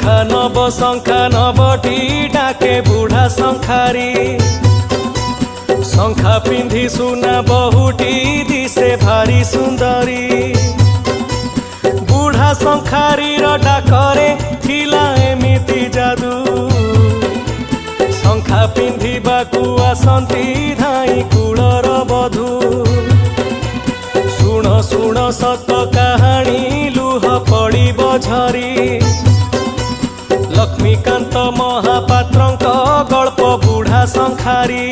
शंखा नबटी डाके बुढ़ा शंखारी शंखा पिंधि सुना बहुटी दिसे भारी सुंदरी बुढ़ा शंखारी डाकरे थिला एमिति जादू शंखा पिंधिबाकू आसंती धाई कूलर बधू शुण शुण सत कहानी लुह पड़िब झरी लक्ष्मीकांत महापात्रंक गल्प बुढ़ा शंखारी।